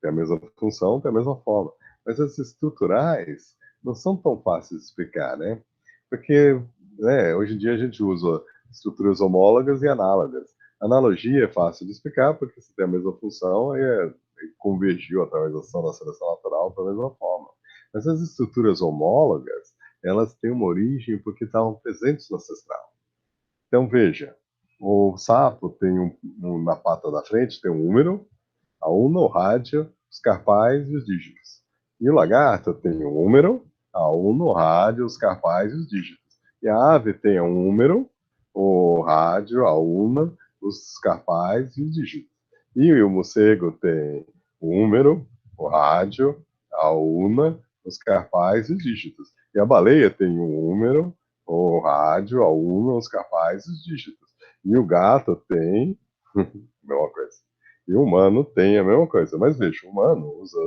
Tem a mesma função, tem a mesma forma. Mas as estruturais não são tão fáceis de explicar, né? Porque, né, hoje em dia a gente usa estruturas homólogas e análogas. Analogia é fácil de explicar porque se tem a mesma função, convergiu através da ação da seleção natural para a mesma forma. Mas as estruturas homólogas, elas têm uma origem porque estavam presentes no ancestral. Então, veja, o sapo tem na pata da frente tem um húmero, a una, o rádio, os carpais e os dígitos. E o lagarto tem um húmero, a una, o rádio, os carpais e os dígitos. E a ave tem um húmero, o rádio, a una, os carpais e os dígitos. E o morcego tem o húmero, o rádio, a una, os carpais e os dígitos. E a baleia tem um húmero, o rádio, a una, os carpais e os dígitos. E o gato tem a mesma coisa. E o humano tem a mesma coisa. Mas veja, o humano usa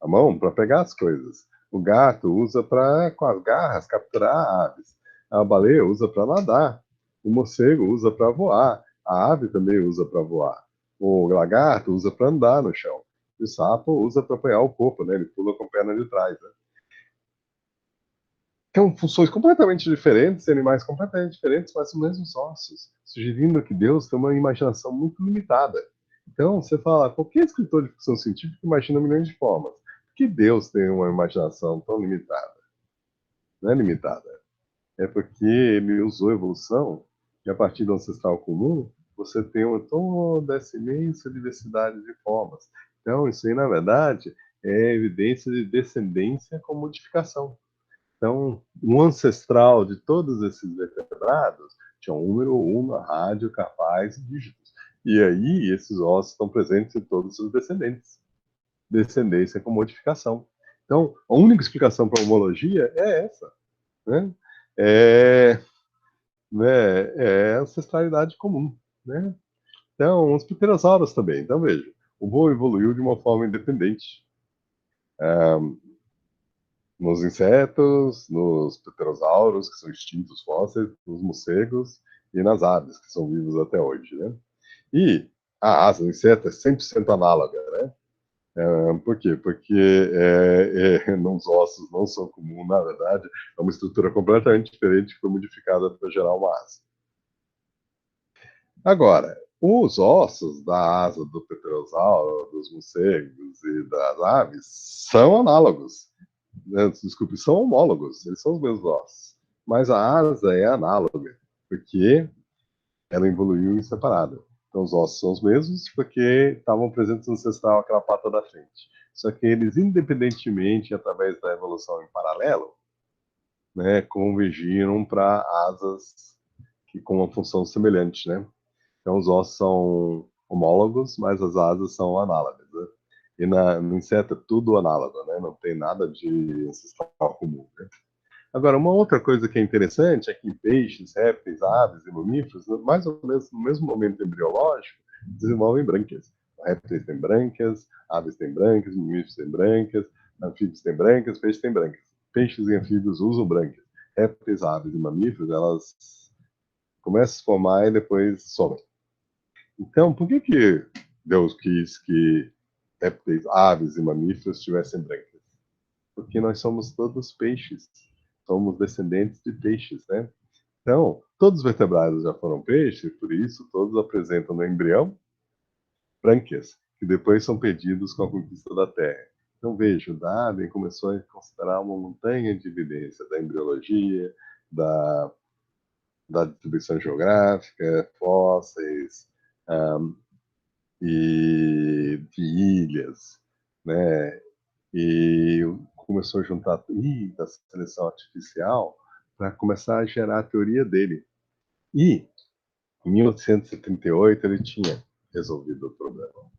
a mão para pegar as coisas. O gato usa para, com as garras, capturar aves. A baleia usa para nadar. O morcego usa para voar. A ave também usa para voar. O lagarto usa para andar no chão. E o sapo usa para apoiar o corpo, né? Ele pula com a perna de trás, né? São funções completamente diferentes, animais completamente diferentes, mas os mesmos ossos, sugerindo que Deus tem uma imaginação muito limitada. Então, você fala, qualquer escritor de ficção científica imagina milhões de formas. Por que Deus tem uma imaginação tão limitada? Não é limitada. É porque ele usou a evolução e a partir do ancestral comum, você tem toda essa imensa diversidade de formas. Então, isso aí, na verdade, é evidência de descendência com modificação. Então, o ancestral de todos esses vertebrados tinha um número 1 na rádio, capaz e dígitos. E aí, esses ossos estão presentes em todos os seus descendentes. Descendência com modificação. Então, a única explicação para a homologia é essa, né? É, é ancestralidade comum, né? Então, os pterossauros também. Então, veja, o voo evoluiu de uma forma independente. Nos insetos, nos pterossauros, que são extintos fósseis, nos morcegos e nas aves, que são vivos até hoje, né? E a asa do inseto é 100% análoga, né? Por quê? Porque nos ossos não são comuns, na verdade, é uma estrutura completamente diferente que foi modificada para gerar uma asa. Agora, os ossos da asa do pterossauro, dos morcegos e das aves são análogos. Desculpe, são homólogos, eles são os mesmos ossos. Mas a asa é análoga, porque ela evoluiu em separado. Então os ossos são os mesmos porque estavam presentes no ancestral, aquela pata da frente. Só que eles, independentemente, através da evolução em paralelo, né, convergiram para asas que com uma função semelhante, né? Então os ossos são homólogos, mas as asas são análogas, né? E no inseto é tudo análogo, né? Não tem nada de ancestral comum, né? Agora, uma outra coisa que é interessante é que peixes, répteis, aves e mamíferos, mais ou menos no mesmo momento embriológico, desenvolvem brânquias. Répteis têm brânquias, aves têm brânquias, mamíferos têm brânquias, anfíbios têm brânquias, peixes têm brânquias. Peixes e anfíbios usam brânquias. Répteis, aves e mamíferos, elas começam a se formar e depois somem. Então, por que Deus quis que répteis, aves e mamíferos tivessem brânquias? Porque nós somos todos peixes, somos descendentes de peixes, né? Então, todos os vertebrados já foram peixes, por isso todos apresentam no embrião brânquias, que depois são perdidos com a conquista da Terra. Então, veja, o Darwin começou a considerar uma montanha de evidência da embriologia, da, da distribuição geográfica, fósseis, um, e de ilhas, né? E começou a juntar da seleção artificial para começar a gerar a teoria dele. E em 1838 ele tinha resolvido o problema.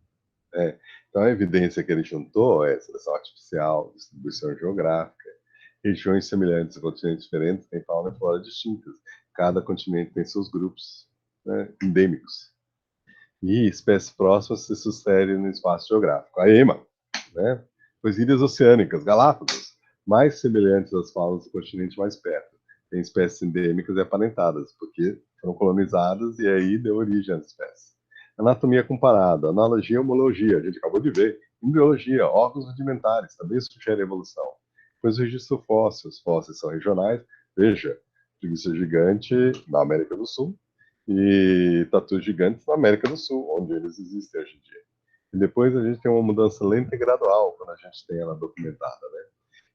Né? Então a evidência que ele juntou é seleção artificial, distribuição geográfica, regiões semelhantes a continentes diferentes têm fauna e flora distintas. Cada continente tem seus grupos, né, endêmicos. E espécies próximas se sucedem no espaço geográfico. A EMA, né? Pois ilhas oceânicas, Galápagos, mais semelhantes às faunas do continente mais perto. Tem espécies endêmicas e aparentadas, porque foram colonizadas e aí deu origem às espécies. Anatomia comparada, analogia e homologia, a gente acabou de ver. Embriologia, órgãos rudimentares, também sugere evolução. Depois o registro fóssil, os fósseis são regionais. Veja, preguiça gigante na América do Sul, e tatus gigantes na América do Sul, onde eles existem hoje em dia. E depois a gente tem uma mudança lenta e gradual quando a gente tem ela documentada, né?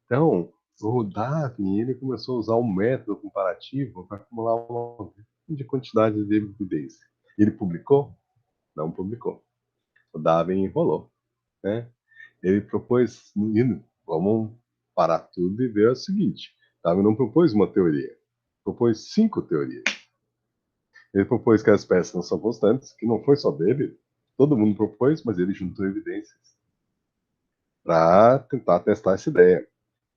Então, o Darwin, ele começou a usar um método comparativo para acumular uma grande quantidade de evidência. Ele publicou? Não publicou. O Darwin enrolou, né? Ele propôs, vamos parar tudo e ver o seguinte, Darwin não propôs uma teoria, propôs 5 teorias. Ele propôs que as espécies não são constantes, que não foi só dele, todo mundo propôs, mas ele juntou evidências para tentar testar essa ideia.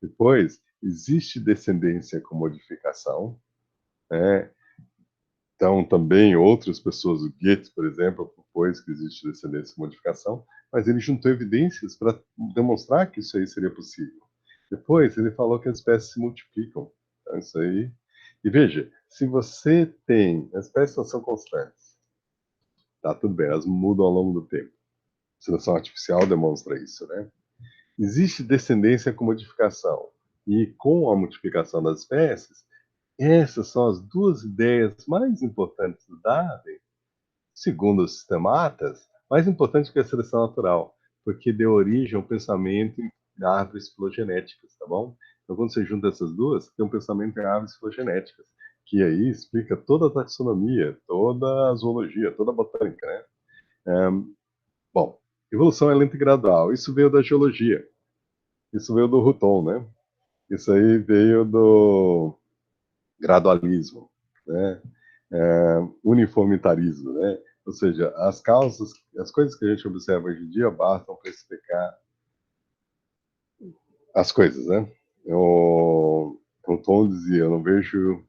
Depois, existe descendência com modificação, né? Então, também outras pessoas, o Goethe, por exemplo, propôs que existe descendência com modificação, mas ele juntou evidências para demonstrar que isso aí seria possível. Depois, ele falou que as espécies se multiplicam. Então, isso aí. E veja, se você tem. As espécies não são constantes. Tá tudo bem, elas mudam ao longo do tempo. A seleção artificial demonstra isso, né? Existe descendência com modificação. E com a multiplicação das espécies, essas são as duas ideias mais importantes do Darwin, segundo os sistematas, mais importante que a seleção natural, porque deu origem ao pensamento em árvores filogenéticas, tá bom? Então, quando você junta essas duas, tem um pensamento em árvores filogenéticas, que aí explica toda a taxonomia, toda a zoologia, toda a botânica, né? Bom, Evolução é lenta e gradual. Isso veio da geologia. Isso veio do Hutton, né? Isso aí veio do gradualismo, né? Uniformitarismo, né? Ou seja, as causas, as coisas que a gente observa hoje em dia bastam para explicar as coisas, né? O Tom dizia, não vejo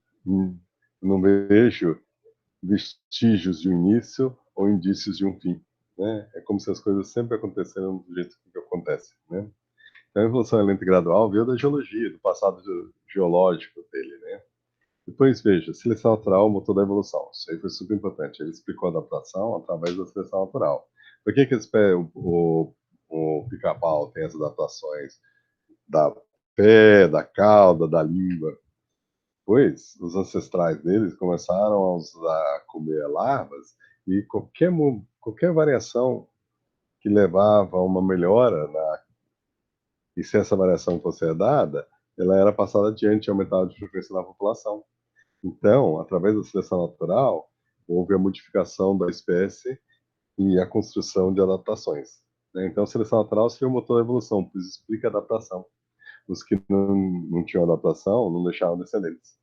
vestígios de um início ou indícios de um fim, né? É como se as coisas sempre aconteceram do jeito que acontecem, né? Então, a evolução é lenta e gradual veio da geologia, do passado geológico dele, né? Depois, veja, seleção natural, motor da evolução. Isso aí foi super importante. Ele explicou a adaptação através da seleção natural. Por que, que o pica-pau tem as adaptações da pé, da cauda, da língua? Pois os ancestrais deles começaram a usar, a comer larvas e qualquer variação que levava a uma melhora, e se essa variação fosse herdada, ela era passada adiante e aumentava de frequência na população. Então, através da seleção natural, houve a modificação da espécie e a construção de adaptações, né? Então, a seleção natural seria o motor da evolução, pois explica a adaptação. Os que não tinham adaptação não deixaram descendentes.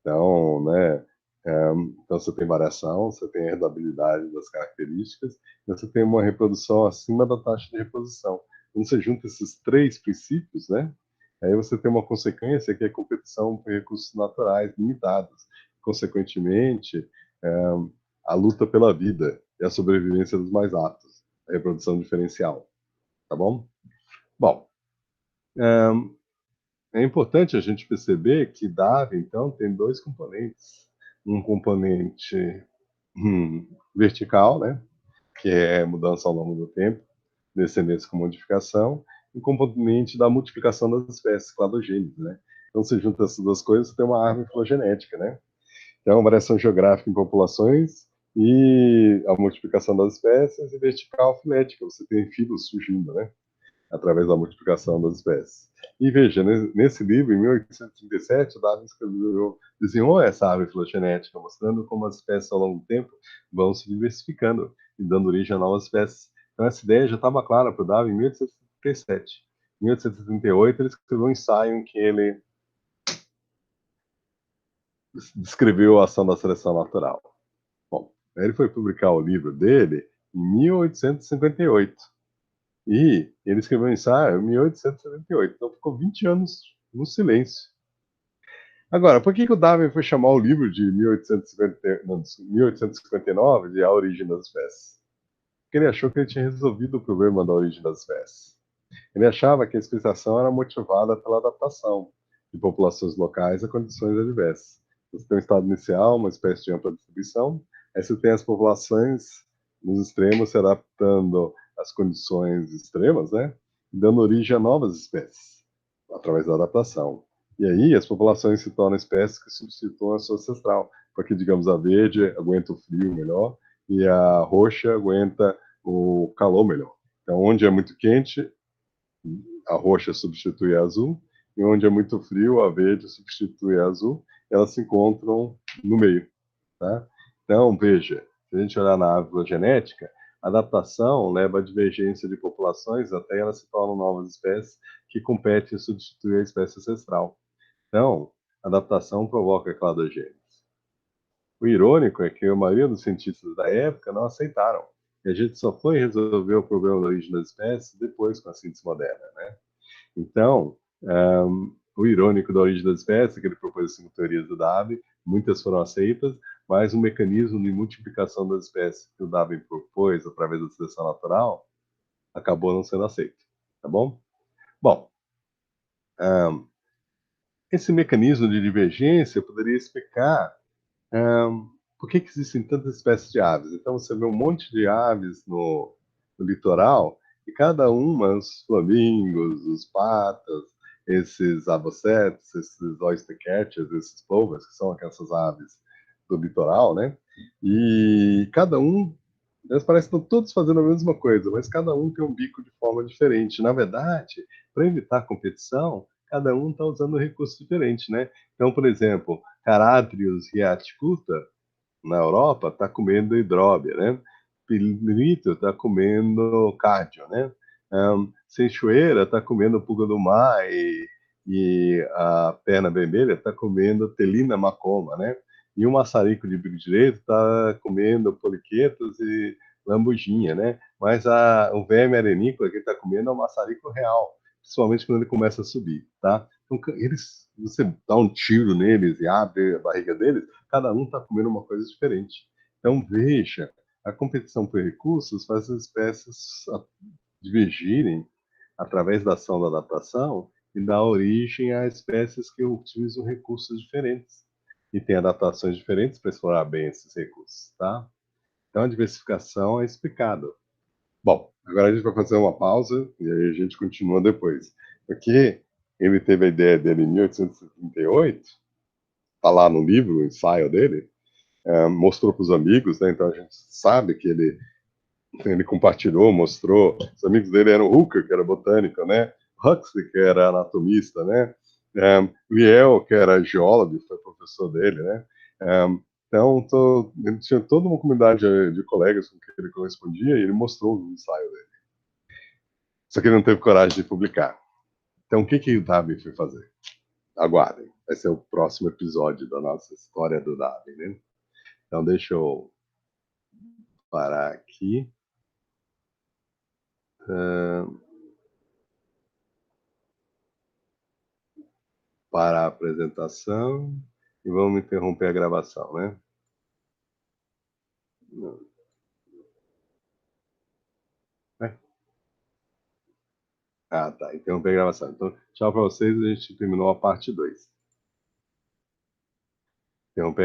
Então, né, então você tem variação, você tem herdabilidade das características, e você tem uma reprodução acima da taxa de reposição. Quando você junta esses três princípios, né, aí você tem uma consequência que é competição por recursos naturais limitados. Consequentemente, a luta pela vida e a sobrevivência dos mais aptos, a reprodução diferencial, tá bom? Bom, é importante a gente perceber que Darwin, então, tem dois componentes. Um componente vertical, né, que é mudança ao longo do tempo, descendência com modificação, e um componente da multiplicação das espécies, cladogênios, né? Então, você junta essas duas coisas, você tem uma árvore filogenética, né? Então, variação geográfica em populações e a multiplicação das espécies, e vertical filética, você tem filhos surgindo, né? Através da multiplicação das espécies. E veja, nesse livro, em 1837, Darwin desenhou essa árvore filogenética, mostrando como as espécies, ao longo do tempo, vão se diversificando e dando origem a novas espécies. Então, essa ideia já estava clara para o Darwin em 1837. Em 1838, ele escreveu um ensaio em que ele descreveu a ação da seleção natural. Bom, ele foi publicar o livro dele em 1858. E ele escreveu um ensaio em 1878, então ficou 20 anos no silêncio. Agora, por que, que o Darwin foi chamar o livro de 1859 de A Origem das Espécies? Porque ele achou que ele tinha resolvido o problema da origem das espécies. Ele achava que a especiação era motivada pela adaptação de populações locais a condições adversas. Você tem um estado inicial, uma espécie de ampla distribuição, aí você tem as populações nos extremos se adaptando às condições extremas, né? Dando origem a novas espécies, através da adaptação. E aí as populações se tornam espécies que substituem a sua ancestral, porque, digamos, a verde aguenta o frio melhor e a roxa aguenta o calor melhor. Então, onde é muito quente, a roxa substitui a azul, e onde é muito frio, a verde substitui a azul, elas se encontram no meio, tá? Então, veja, se a gente olhar na árvore genética, a adaptação leva à divergência de populações até elas se tornam novas espécies que competem em substituir a espécie ancestral. Então, a adaptação provoca cladogênios. O irônico é que a maioria dos cientistas da época não aceitaram, e a gente só foi resolver o problema da origem das espécies depois com a síntese moderna, né? Então, o irônico da origem das espécies, que ele propôs 5 teorias do Darwin, muitas foram aceitas, mas o mecanismo de multiplicação das espécies que o Darwin propôs através da seleção natural acabou não sendo aceito, tá bom? Bom, um, esse mecanismo de divergência poderia explicar por que, que existem tantas espécies de aves. Então, você vê um monte de aves no litoral, e cada uma, os flamingos, os patas, esses avocetes, esses oyster catchers, esses plovers, que são aquelas aves do litoral, né? E cada um, eles parecem que estão todos fazendo a mesma coisa, mas cada um tem um bico de forma diferente. Na verdade, para evitar competição, cada um está usando um recurso diferente, né? Então, por exemplo, Caratrius reaticutta, na Europa, está comendo hidróbia, né? pirito está comendo cardio, né? Seixoeira está comendo pulga do mar e a perna vermelha está comendo telina macoma, né? E o maçarico de bico direito está comendo poliquetos e lambujinha, né? Mas o verme arenícola que está comendo é o maçarico real, principalmente quando ele começa a subir, tá? Então, você dá um tiro neles e abre a barriga deles, cada um está comendo uma coisa diferente. Então, veja, a competição por recursos faz as espécies divergirem através da ação da adaptação e dá origem a espécies que utilizam recursos diferentes e têm adaptações diferentes para explorar bem esses recursos, tá? Então, a diversificação é explicada. Bom, agora a gente vai fazer uma pausa e aí a gente continua depois. Porque ele teve a ideia dele em 1838, está lá no livro, o ensaio dele, mostrou para os amigos, né? Então a gente sabe que ele compartilhou, mostrou. Os amigos dele eram Hooker, que era botânico, né? Huxley, que era anatomista, né? Lyell, que era geólogo, foi professor dele, né? Então, ele tinha toda uma comunidade de colegas com quem ele correspondia e ele mostrou o ensaio dele. Só que ele não teve coragem de publicar. Então, o que o Darwin foi fazer? Aguardem, vai ser o próximo episódio da nossa história do Darwin, né? Então, deixa eu parar aqui. Parar a apresentação e vamos interromper a gravação, né? É. Ah, tá. Interromper a gravação. Então, tchau para vocês. A gente terminou a parte 2. Interromper